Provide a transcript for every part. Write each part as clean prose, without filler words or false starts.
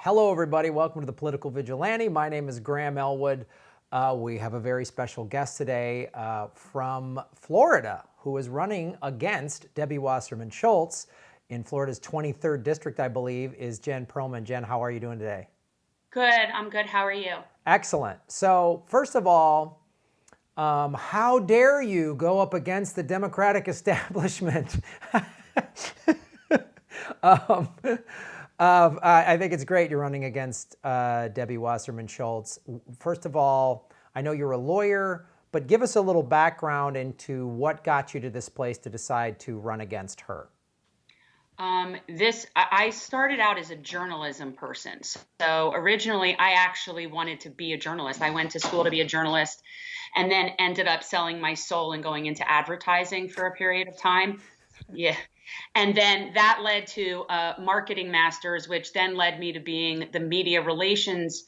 Hello, everybody. Welcome to the Political Vigilante. My name is Graham Ellwood. We have a very special guest today from Florida who is running against Debbie Wasserman Schultz in Florida's 23rd district, I believe, is Jen Perlman. Jen, how are you doing today? Good. I'm good. How are you? Excellent. So first of all, how dare you go up against the Democratic establishment? um, I think it's great you're running against Debbie Wasserman Schultz. First of all, I know you're a lawyer, but give us a little background into what got you to this place to decide to run against her. I started out as a journalism person. So originally, I actually wanted to be a journalist. I went to school to be a journalist and then ended up selling my soul and going into advertising for a period of time. Yeah. And then that led to marketing masters, which then led me to being the media relations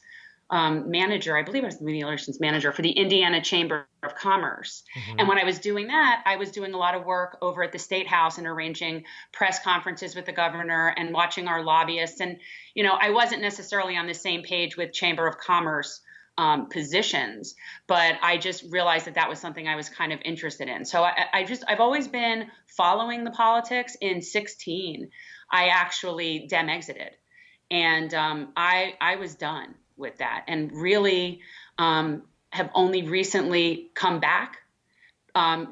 manager. I believe I was the media relations manager for the Indiana Chamber of Commerce. Mm-hmm. And when I was doing that, I was doing a lot of work over at the State House and arranging press conferences with the governor and watching our lobbyists. And, you know, I wasn't necessarily on the same page with Chamber of Commerce positions, but I just realized that that was something I was kind of interested in. So I've always been following the politics. In 16, I actually dem exited, and I was done with that, and really have only recently come back,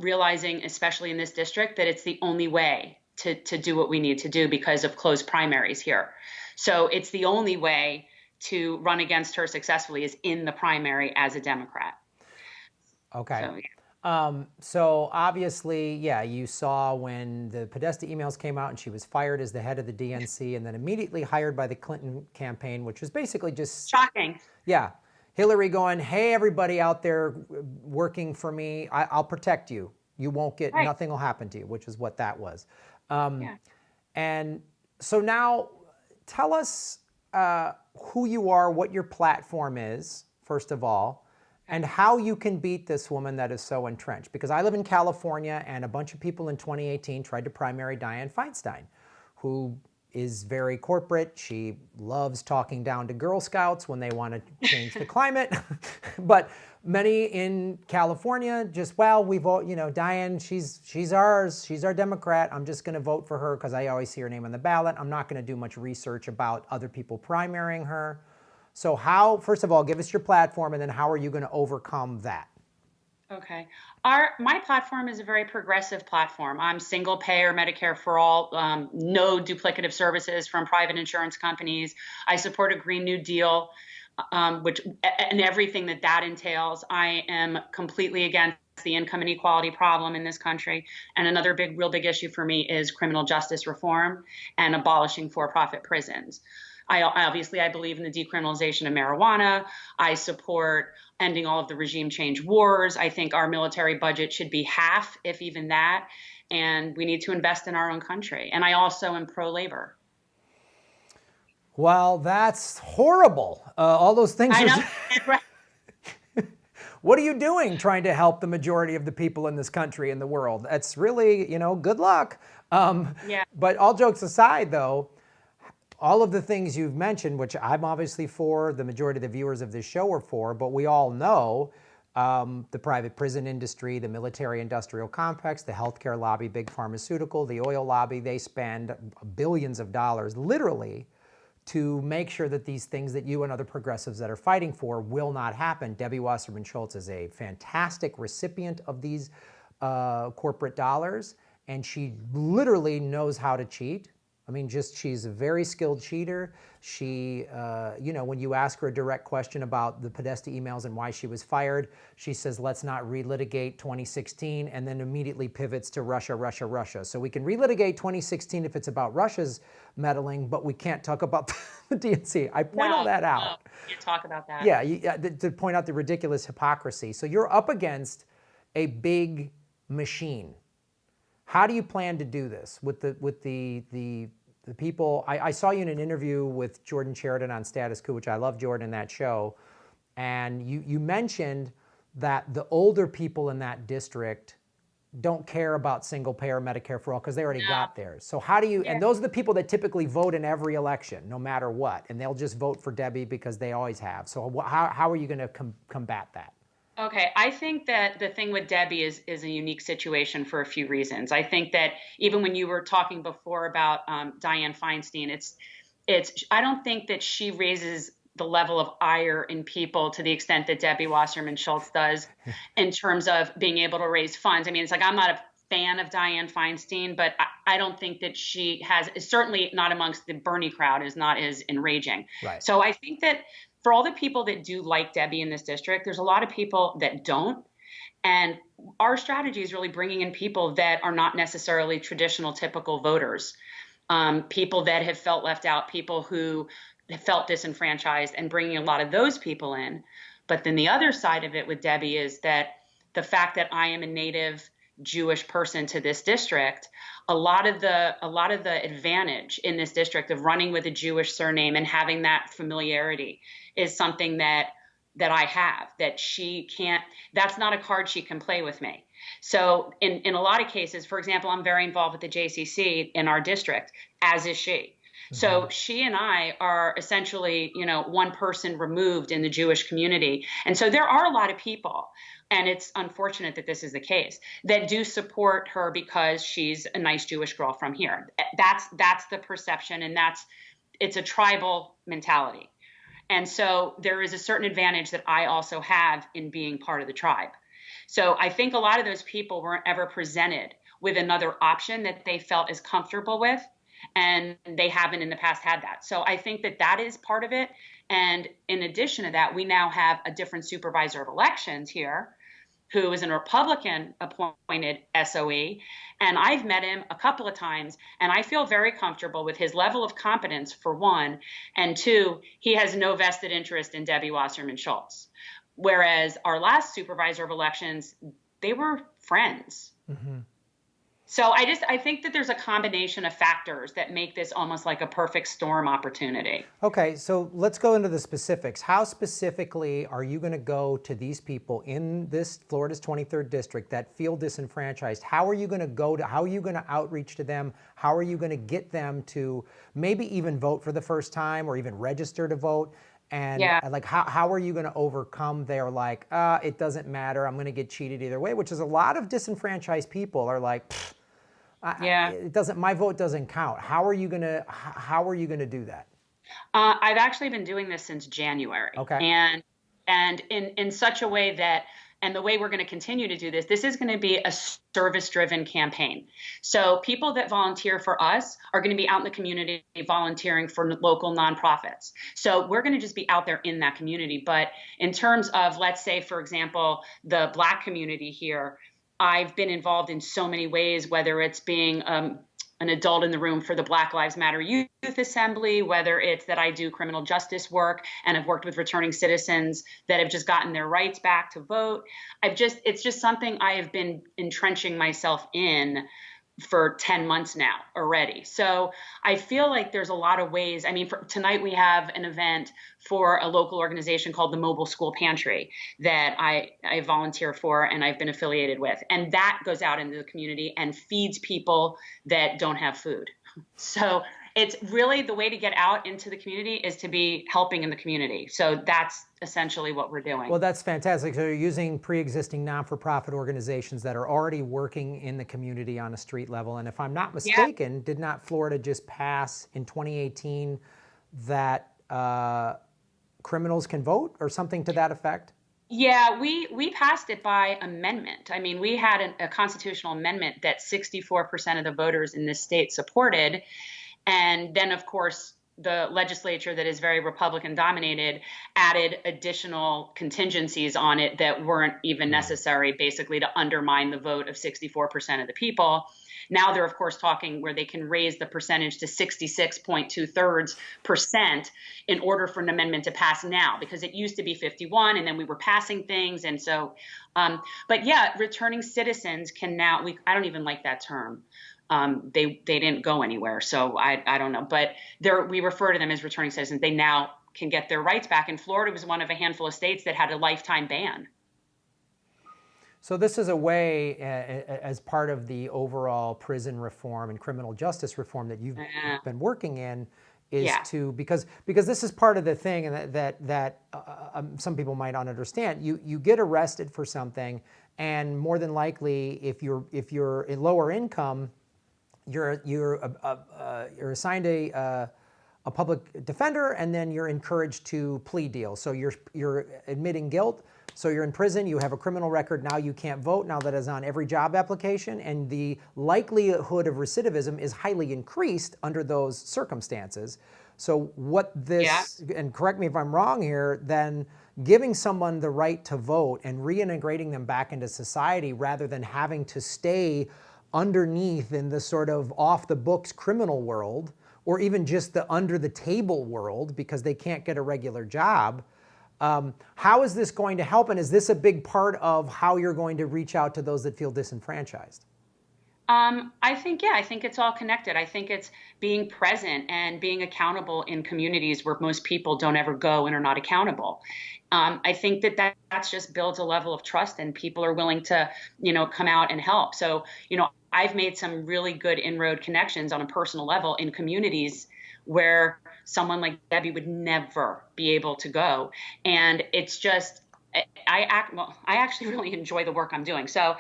realizing, especially in this district, that it's the only way to do what we need to do because of closed primaries here. So it's the only way to run against her successfully is in the primary as a Democrat. Okay. So, yeah. So obviously, yeah, you saw when the Podesta emails came out and she was fired as the head of the DNC and then immediately hired by the Clinton campaign, which was basically just Shocking. Yeah. Hillary going, hey, everybody out there working for me, I'll protect you. You won't get, Right. Nothing will happen to you, which is what that was. Yeah. And so now tell us who you are, what your platform is, first of all, and how you can beat this woman that is so entrenched. Because I live in California, and a bunch of people in 2018 tried to primary Dianne Feinstein, who is very corporate. She loves talking down to Girl Scouts when they want to change the climate. But many in California just, well, we vote, you know, Dianne, she's ours. She's our Democrat. I'm just going to vote for her because I always see her name on the ballot. I'm not going to do much research about other people primarying her. So how, first of all, give us your platform, and then how are you going to overcome that? Okay. My platform is a very progressive platform. I'm single payer, Medicare for all, no duplicative services from private insurance companies. I support a Green New Deal, which and everything that entails. I am completely against the income inequality problem in this country. And another real big issue for me is criminal justice reform and abolishing for-profit prisons. I believe in the decriminalization of marijuana. I support ending all of the regime change wars. I think our military budget should be half, if even that. And we need to invest in our own country. And I also am pro-labor. Well, that's horrible. All those things I know. What are you doing trying to help the majority of the people in this country and the world? That's really, good luck. Yeah. But all jokes aside, though, all of the things you've mentioned, which I'm obviously for, the majority of the viewers of this show are for, but we all know the private prison industry, the military-industrial complex, the healthcare lobby, big pharmaceutical, the oil lobby, they spend billions of dollars, literally, to make sure that these things that you and other progressives that are fighting for will not happen. Debbie Wasserman Schultz is a fantastic recipient of these corporate dollars, and she literally knows how to cheat. I mean, she's a very skilled cheater. She, when you ask her a direct question about the Podesta emails and why she was fired, she says, let's not relitigate 2016, and then immediately pivots to Russia, Russia, Russia. So we can relitigate 2016 if it's about Russia's meddling, but we can't talk about the DNC. I point all that out. No, you can't talk about that. Yeah, to point out the ridiculous hypocrisy. So you're up against a big machine. How do you plan to do this with the people? I saw you in an interview with Jordan Sheridan on Status Quo, which I love Jordan in that show, and you mentioned that the older people in that district don't care about single payer Medicare for all because they already No. got theirs. So how do you, Yeah. and those are the people that typically vote in every election, no matter what, and they'll just vote for Debbie because they always have. So how are you going to combat that? Okay, I think that the thing with Debbie is a unique situation for a few reasons. I think that even when you were talking before about Dianne Feinstein, I don't think that she raises the level of ire in people to the extent that Debbie Wasserman Schultz does in terms of being able to raise funds. I mean, it's like I'm not a fan of Dianne Feinstein, but I don't think that she has, certainly not amongst the Bernie crowd, is not as enraging. Right. So I think that for all the people that do like Debbie in this district, there's a lot of people that don't. And our strategy is really bringing in people that are not necessarily traditional, typical voters, people that have felt left out, people who have felt disenfranchised, and bringing a lot of those people in. But then the other side of it with Debbie is that the fact that I am a native Jewish person to this district, a lot of the advantage in this district of running with a Jewish surname and having that familiarity is something that I have, that she can't, that's not a card she can play with me. So in a lot of cases, for example, I'm very involved with the JCC in our district, as is she. So she and I are essentially, one person removed in the Jewish community. And so there are a lot of people, and it's unfortunate that this is the case, that do support her because she's a nice Jewish girl from here. That's the perception, and it's a tribal mentality. And so there is a certain advantage that I also have in being part of the tribe. So I think a lot of those people weren't ever presented with another option that they felt as comfortable with, and they haven't in the past had that. So I think that is part of it. And in addition to that, we now have a different supervisor of elections here, who is a Republican appointed SOE. And I've met him a couple of times, and I feel very comfortable with his level of competence, for one. And two, he has no vested interest in Debbie Wasserman Schultz. Whereas our last supervisor of elections, they were friends. Mm-hmm. So I think that there's a combination of factors that make this almost like a perfect storm opportunity. Okay, so let's go into the specifics. How specifically are you going to go to these people in this Florida's 23rd district that feel disenfranchised? How are you going to how are you going to outreach to them? How are you going to get them to maybe even vote for the first time or even register to vote? And like, how are you going to overcome their it doesn't matter, I'm going to get cheated either way, which is a lot of disenfranchised people are like, it doesn't, my vote doesn't count. How are you going to do that? I've actually been doing this since January. Okay. And in such a way that, and the way we're going to continue to do this is going to be a service-driven campaign. So people that volunteer for us are going to be out in the community volunteering for local nonprofits. So we're going to just be out there in that community. But in terms of, let's say, for example, the Black community here, I've been involved in so many ways, whether it's being an adult in the room for the Black Lives Matter Youth Assembly, whether it's that I do criminal justice work and have worked with returning citizens that have just gotten their rights back to vote. It's just something I have been entrenching myself in for 10 months now already. So I feel like there's a lot of ways. I mean, tonight we have an event for a local organization called the Mobile School Pantry that I volunteer for and I've been affiliated with. And that goes out into the community and feeds people that don't have food. So it's really the way to get out into the community is to be helping in the community. So that's essentially what we're doing. Well, that's fantastic. So you're using pre-existing non-for-profit organizations that are already working in the community on a street level. And if I'm not mistaken, did not Florida just pass in 2018 that criminals can vote or something to that effect? Yeah, we passed it by amendment. I mean, we had a constitutional amendment that 64% of the voters in this state supported. And then, of course, the legislature that is very Republican dominated added additional contingencies on it that weren't even necessary, basically to undermine the vote of 64% of the people. Now they're, of course, talking where they can raise the percentage to 66.2% in order for an amendment to pass now, because it used to be 51 and then we were passing things. And so, but yeah, returning citizens can now, I don't even like that term. They didn't go anywhere. So I don't know, but we refer to them as returning citizens. They now can get their rights back. And Florida was one of a handful of states that had a lifetime ban. So this is a way, as part of the overall prison reform and criminal justice reform that you've been working in, is Yeah. to, because this is part of the thing, and that some people might not understand. You get arrested for something, and more than likely, if you're in lower income, you're assigned a public defender, and then you're encouraged to plea deal. So you're admitting guilt. So you're in prison, you have a criminal record, now you can't vote, now that is on every job application, and the likelihood of recidivism is highly increased under those circumstances. So what this, and correct me if I'm wrong here, then giving someone the right to vote and reintegrating them back into society rather than having to stay underneath in the sort of off the books criminal world, or even just the under the table world because they can't get a regular job. How is this going to help, and is this a big part of how you're going to reach out to those that feel disenfranchised? I think it's all connected. I think it's being present and being accountable in communities where most people don't ever go and are not accountable. I think that's just builds a level of trust, and people are willing to, come out and help. So, I've made some really good inroad connections on a personal level in communities where someone like Debbie would never be able to go. And it's just, I actually really enjoy the work I'm doing. So,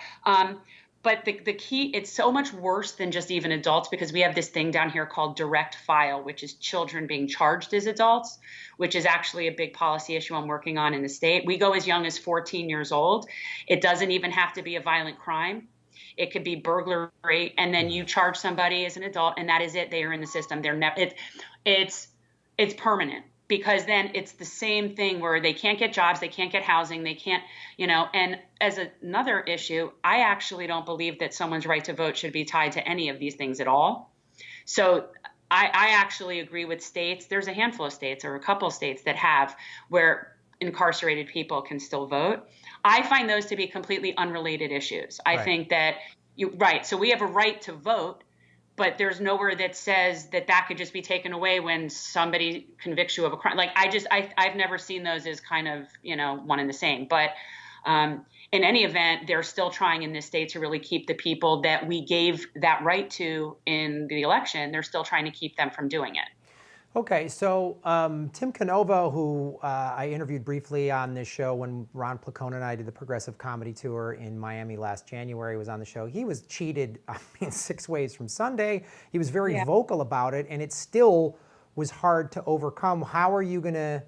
but the key, it's so much worse than just even adults, because we have this thing down here called direct file, which is children being charged as adults, which is actually a big policy issue I'm working on in the state. We go as young as 14 years old. It doesn't even have to be a violent crime. It could be burglary, and then you charge somebody as an adult, and that is it. They are in the system. They're never. It's permanent, because then it's the same thing where they can't get jobs, they can't get housing, they can't, And as another issue, I actually don't believe that someone's right to vote should be tied to any of these things at all. So I actually agree with states. There's a handful of states, or a couple of states, that have where incarcerated people can still vote. I find those to be completely unrelated issues. I think that so we have a right to vote, but there's nowhere that says that could just be taken away when somebody convicts you of a crime. Like I've never seen those as kind of, one and the same. But in any event, they're still trying in this state to really keep the people that we gave that right to in the election. They're still trying to keep them from doing it. Okay, so Tim Canova, who I interviewed briefly on this show when Ron Placone and I did the Progressive Comedy Tour in Miami last January, was on the show. He was cheated, 6 ways from Sunday. He was very vocal about it, and it still was hard to overcome. How are you going to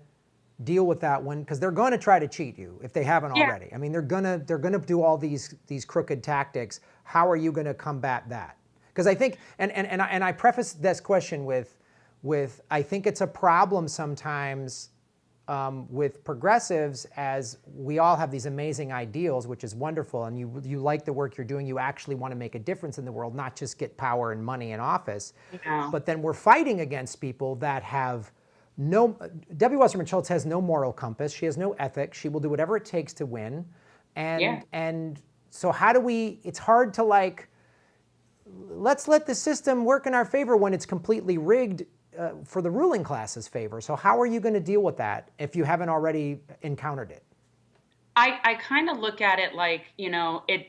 deal with that because they're going to try to cheat you if they haven't already? I mean, they're gonna do all these crooked tactics. How are you going to combat that? Because I think, and I preface this question with I think it's a problem sometimes with progressives, as we all have these amazing ideals, which is wonderful, and you like the work you're doing. You actually want to make a difference in the world, not just get power and money and office. But then we're fighting against people that have no. Debbie Wasserman Schultz has no moral compass. She has no ethics. She will do whatever it takes to win. And so how do we? It's hard to let's let the system work in our favor when it's completely rigged for the ruling class's favor. So how are you going to deal with that if you haven't already encountered it? I kind of look at it like,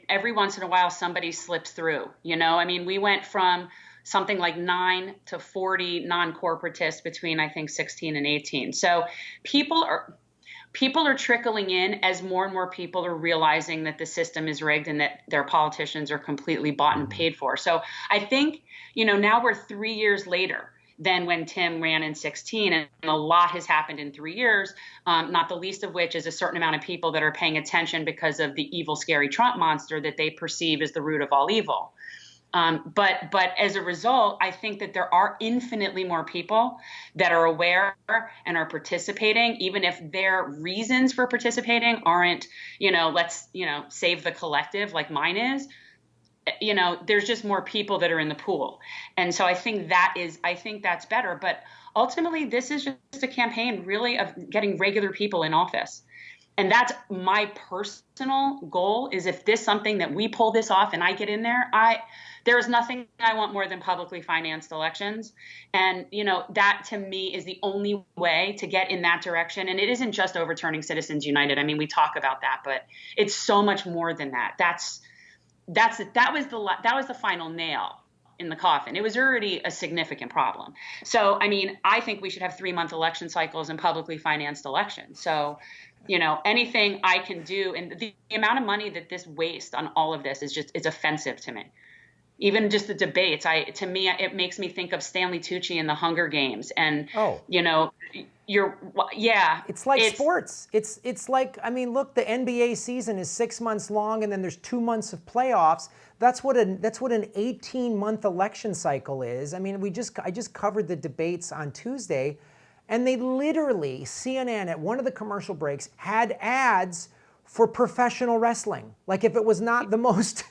every once in a while somebody slips through, I mean, we went from something like 9 to 40 non-corporatists between, I think, 16 and 18. So people are trickling in as more and more people are realizing that the system is rigged and that their politicians are completely bought and paid for. So I think, now we're 3 years later than when Tim ran in 16, and a lot has happened in 3 years, not the least of which is a certain amount of people that are paying attention because of the evil, scary Trump monster that they perceive as the root of all evil. But as a result, I think that there are infinitely more people that are aware and are participating, even if their reasons for participating aren't, let's, save the collective like mine is. There's just more people that are in the pool. And so I think that's better. But ultimately, this is just a campaign really of getting regular people in office. And that's my personal goal, is if this something that we pull this off and I get in there, there is nothing I want more than publicly financed elections. And, that to me is the only way to get in that direction. And it isn't just overturning Citizens United. I mean, we talk about that, but it's so much more than that. That was the final nail in the coffin. It was already a significant problem. So, I mean, I think we should have 3-month election cycles and publicly financed elections. So, anything I can do, and the amount of money that this wastes on all of this it's offensive to me. Even just the debates, to me, it makes me think of Stanley Tucci in the Hunger Games. And, It's like sports. It's like, I mean, look, the NBA season is 6 months long, and then there's 2 months of playoffs. That's what an 18-month election cycle is. I mean, I just covered the debates on Tuesday, and they literally, CNN at one of the commercial breaks had ads for professional wrestling. Like, if it was not the most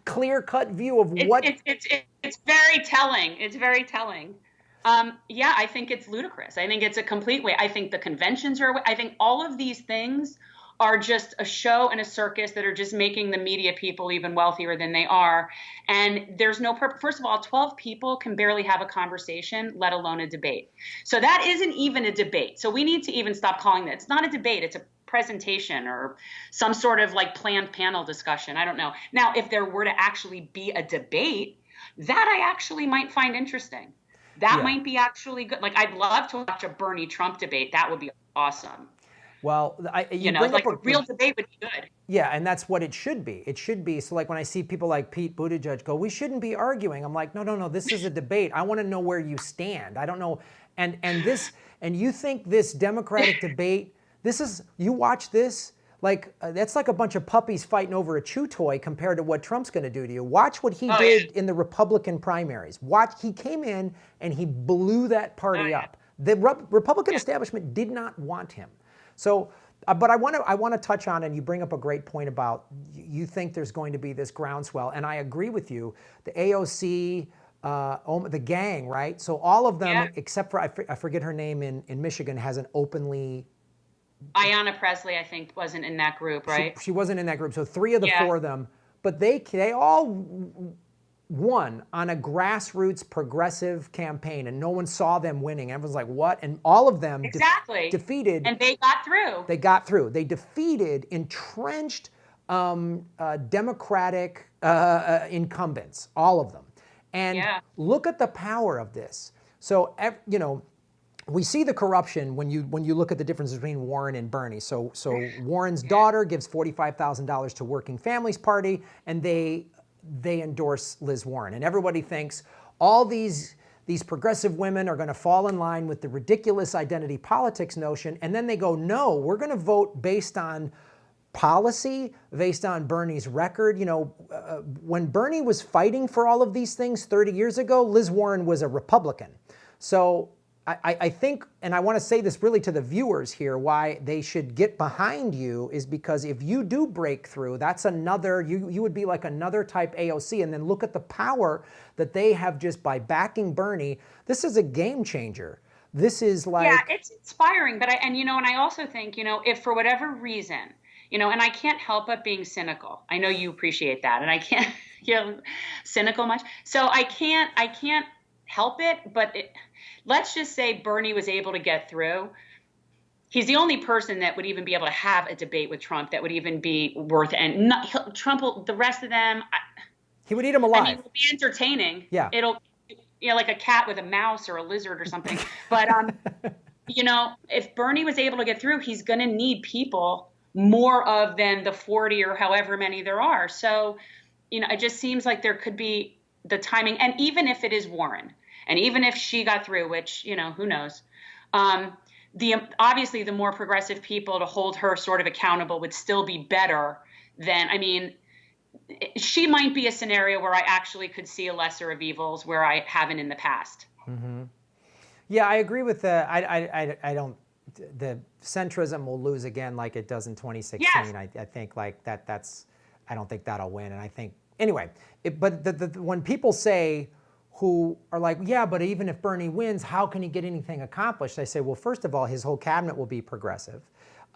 clear-cut view of what it's very telling. It's very telling. I think it's ludicrous. I think it's a complete way. I think the conventions I think all of these things are just a show and a circus that are just making the media people even wealthier than they are. And there's no purpose. First of all, 12 people can barely have a conversation, let alone a debate. So that isn't even a debate. So we need to even stop calling that. It's not a debate. It's a presentation or some sort of like planned panel discussion. I don't know. Now, if there were to actually be a debate, that I actually might find interesting. That might be actually good. Like, I'd love to watch a Bernie Trump debate. That would be awesome. Well, like a real debate would be good. Yeah, and that's what it should be. It should be. So like when I see people like Pete Buttigieg go, we shouldn't be arguing. I'm like, no, this is a debate. I want to know where you stand. I don't know. And you think this Democratic debate, you watch this, like that's like a bunch of puppies fighting over a chew toy compared to what Trump's going to do to you. Watch what he did in the Republican primaries. He came in and he blew that party up. The Republican establishment did not want him. So, but I want to touch on, and you bring up a great point about you think there's going to be this groundswell, and I agree with you. The AOC, the gang, right? So all of them, except for I forget her name in Michigan, has an openly. Ayanna Pressley, I think, wasn't in that group, right? She wasn't in that group. So 3 of the 4 of them, but they all won on a grassroots progressive campaign, and no one saw them winning. Everyone's like, what? And all of them defeated. And they got through. They got through. They defeated entrenched Democratic incumbents, all of them. And look at the power of this. So, we see the corruption when you look at the difference between Warren and Bernie. So Warren's daughter gives $45,000 to Working Families Party, and they endorse Liz Warren. And everybody thinks all these progressive women are going to fall in line with the ridiculous identity politics notion. And then they go, no, we're going to vote based on policy, based on Bernie's record. When Bernie was fighting for all of these things 30 years ago, Liz Warren was a Republican. So I think, and I want to say this really to the viewers here, why they should get behind you is because if you do break through, that's another, you would be like another type AOC, and then look at the power that they have just by backing Bernie. This is a game changer. This is like... Yeah, it's inspiring, but I also think, if for whatever reason, and I can't help but being cynical. I know you appreciate that, and I can't, cynical much. So I can't help it, but let's just say Bernie was able to get through. He's the only person that would even be able to have a debate with Trump that would even be worth it. And Trump, the rest of them, he would eat them alive. It will be entertaining. Yeah. It'll, like a cat with a mouse or a lizard or something. But, if Bernie was able to get through, he's going to need people more of than the 40 or however many there are. So, it just seems like there could be the timing. And even if it is Warren, and even if she got through, which, who knows, obviously the more progressive people to hold her sort of accountable would still be better than, she might be a scenario where I actually could see a lesser of evils where I haven't in the past. Mm-hmm. Yeah, I agree with I don't, the centrism will lose again like it does in 2016. Yes. I think like that's, I don't think that'll win. And I think, anyway, but when people say, who are like, yeah, but even if Bernie wins, how can he get anything accomplished? I say, well, first of all, his whole cabinet will be progressive.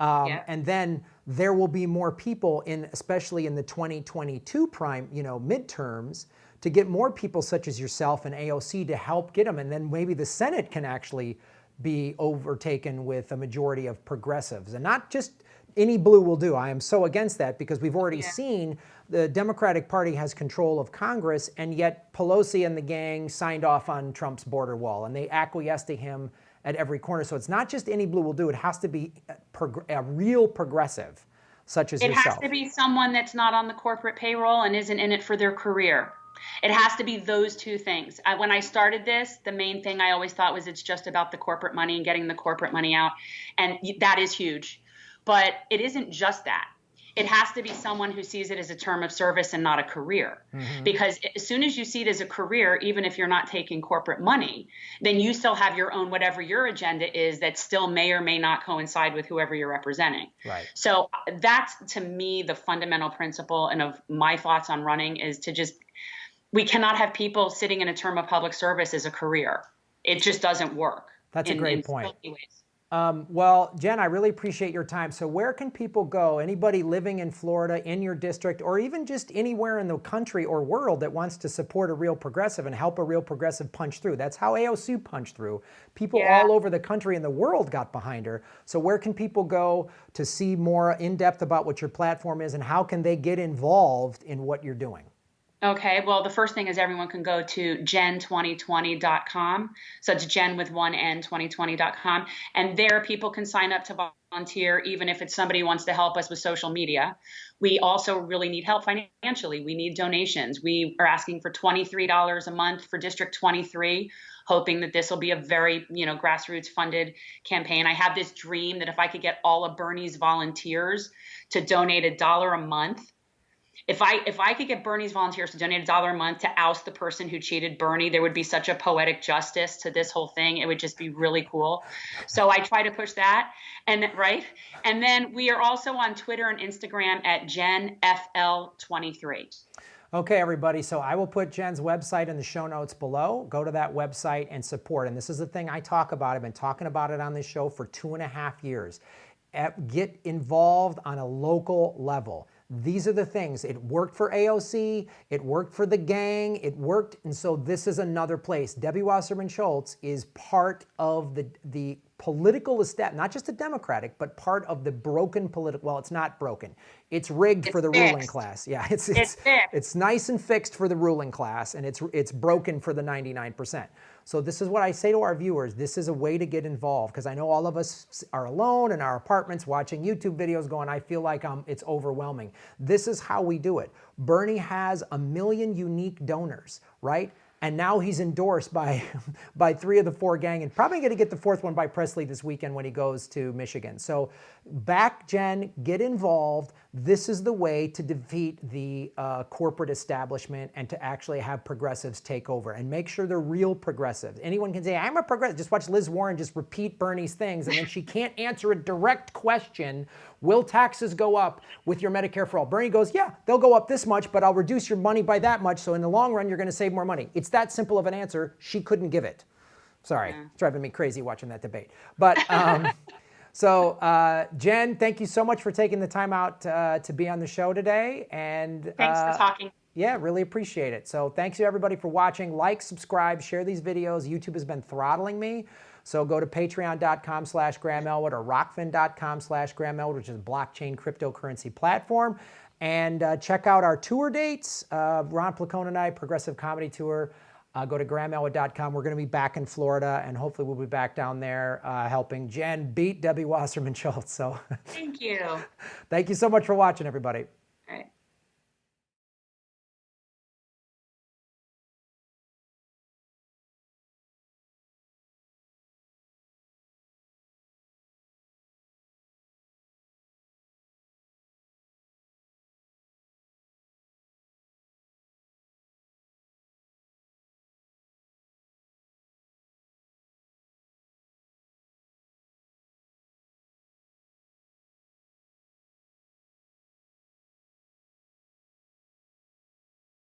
Yeah. And then there will be more people especially in the 2022 midterms, to get more people such as yourself and AOC to help get them. And then maybe the Senate can actually be overtaken with a majority of progressives, and not just any blue will do. I am so against that, because we've already seen the Democratic Party has control of Congress, and yet Pelosi and the gang signed off on Trump's border wall, and they acquiesced to him at every corner. So it's not just any blue will do. It has to be a real progressive, such as yourself. It has to be someone that's not on the corporate payroll and isn't in it for their career. It has to be those two things. When I started this, the main thing I always thought was it's just about the corporate money and getting the corporate money out. And that is huge. But it isn't just that. It has to be someone who sees it as a term of service and not a career. Because as soon as you see it as a career, even if you're not taking corporate money, then you still have your own, whatever your agenda is, that still may or may not coincide with whoever you're representing. Right. So that's, to me, the fundamental principle and of my thoughts on running is to just, we cannot have people sitting in a term of public service as a career. It just doesn't work. That's a great point. So many ways. Well, Jen, I really appreciate your time. So where can people go? Anybody living in Florida, in your district, or even just anywhere in the country or world that wants to support a real progressive and help a real progressive punch through? That's how AOC punched through. People all over the country and the world got behind her. So where can people go to see more in depth about what your platform is, and how can they get involved in what you're doing? Okay, well, the first thing is everyone can go to gen2020.com. So it's Gen with one N, 2020.com. And there people can sign up to volunteer, even if it's somebody who wants to help us with social media. We also really need help financially. We need donations. We are asking for $23 a month for District 23, hoping that this will be a very, grassroots funded campaign. I have this dream that if I could get all of Bernie's volunteers to donate $1 a month, if I could get Bernie's volunteers to donate $1 a month to oust the person who cheated Bernie, there would be such a poetic justice to this whole thing. It would just be really cool. So I try to push that. And then we are also on Twitter and Instagram at GenFL23. Okay, everybody. So I will put Jen's website in the show notes below. Go to that website and support. And this is the thing I talk about. I've been talking about it on this show for 2.5 years. Get involved on a local level. These are the things. It worked for AOC. It worked for the gang. It worked. And so this is another place. Debbie Wasserman Schultz is part of the political establishment, not just the Democratic, but part of the broken political. Well, it's not broken. It's rigged for the ruling class. Yeah, it's nice and fixed for the ruling class, and it's broken for the 99%. So this is what I say to our viewers. This is a way to get involved, because I know all of us are alone in our apartments watching YouTube videos going, I feel like it's overwhelming. This is how we do it. Bernie has 1 million unique donors, right? And now he's endorsed by 3 of the 4 gang, and probably going to get the 4th one by Presley this weekend when he goes to Michigan. So back Jen, get involved. This is the way to defeat the corporate establishment and to actually have progressives take over, and make sure they're real progressives. Anyone can say, I'm a progressive. Just watch Liz Warren just repeat Bernie's things, and then she can't answer a direct question. Will taxes go up with your Medicare for all? Bernie goes, yeah, they'll go up this much, but I'll reduce your money by that much. So in the long run, you're going to save more money. It's that simple of an answer. She couldn't give it. Sorry, it's driving me crazy watching that debate. But so Jen, thank you so much for taking the time out to be on the show today. And thanks for talking. Yeah, really appreciate it. So thanks to everybody for watching. Like, subscribe, share these videos. YouTube has been throttling me. So go to patreon.com/Graham Ellwood or rockfin.com/Graham Ellwood, which is a blockchain cryptocurrency platform. And check out our tour dates. Ron Placone and I, Progressive Comedy Tour. Go to GrahamElwood.com. We're going to be back in Florida, and hopefully we'll be back down there helping Jen beat Debbie Wasserman Schultz. So thank you. Thank you so much for watching, everybody.